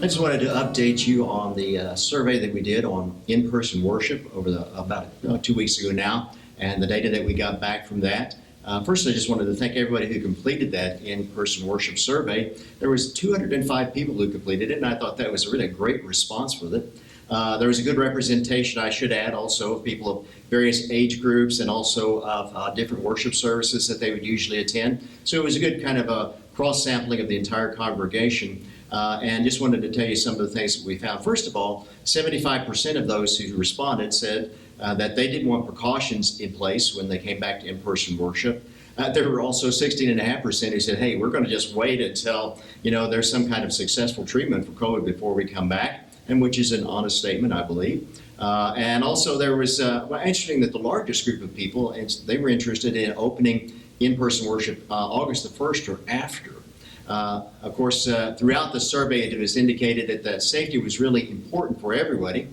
I just wanted to update you on the survey that we did on in-person worship over about 2 weeks ago now, and the data that we got back from that. First, I just wanted to thank everybody who completed that in-person worship survey. There was 205 people who completed it, and I thought that was really a great response with it. There was a good representation, I should add, also of people of various age groups and also of different worship services that they would usually attend. So it was a good kind of a cross-sampling of the entire congregation. And just wanted to tell you some of the things that we found. First of all, 75% of those who responded said that they didn't want precautions in place when they came back to in-person worship. There were also 16.5% who said, hey, we're going to just wait until there's some kind of successful treatment for COVID before we come back, and which is an honest statement, I believe. And also there was, interesting that the largest group of people, they were interested in opening in-person worship August the 1st or after. Of course, throughout the survey, it was indicated that safety was really important for everybody.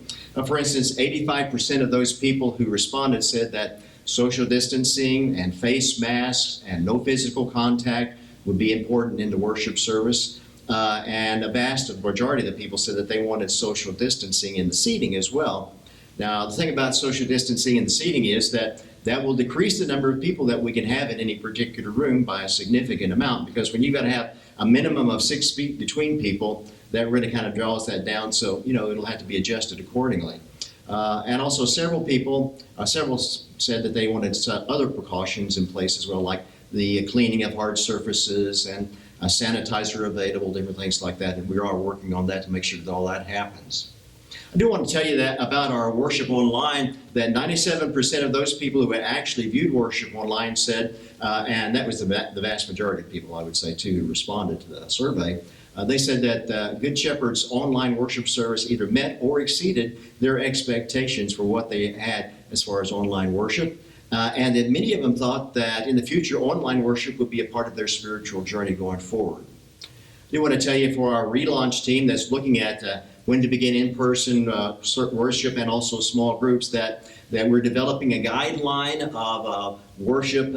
For instance, 85% of those people who responded said that social distancing and face masks and no physical contact would be important in the worship service. And a vast majority of the people said that they wanted social distancing in the seating as well. Now, the thing about social distancing in the seating is that will decrease the number of people that we can have in any particular room by a significant amount, because when you've got to have a minimum of 6 feet between people, that really kind of draws that down, so it'll have to be adjusted accordingly. And also several said that they wanted other precautions in place as well, like the cleaning of hard surfaces and a sanitizer available, different things like that, and we are working on that to make sure that all that happens. I do want to tell you that about our worship online, that 97% of those people who had actually viewed worship online said, and that was the vast majority of people, I would say, too, who responded to the survey, they said that Good Shepherd's online worship service either met or exceeded their expectations for what they had as far as online worship. And that many of them thought that in the future, online worship would be a part of their spiritual journey going forward. I do want to tell you, for our relaunch team that's looking at when to begin in-person worship and also small groups, that we're developing a guideline of worship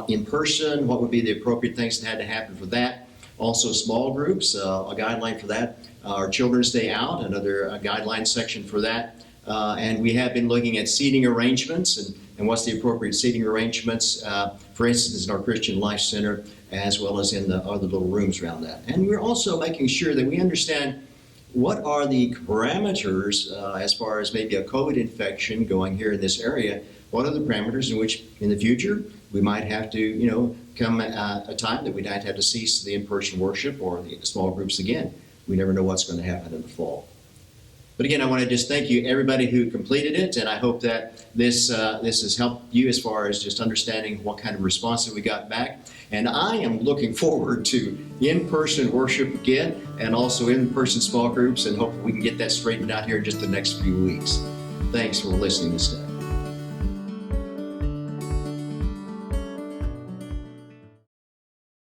in person, what would be the appropriate things that had to happen for that. Also small groups, a guideline for that. Our Children's Day Out, another guideline section for that. And we have been looking at seating arrangements and what's the appropriate seating arrangements, for instance, in our Christian Life Center, as well as in the other little rooms around that. And we're also making sure that we understand what are the parameters as far as maybe a COVID infection going here in this area. What are the parameters in which in the future we might have to, come a time that we might have to cease the in-person worship or the small groups again. We never know what's going to happen in the fall. But again, I want to just thank you, everybody who completed it, and I hope that this has helped you as far as just understanding what kind of response that we got back. And I am looking forward to in-person worship again, and also in-person small groups, and hopefully we can get that straightened out here in just the next few weeks. Thanks for listening this day.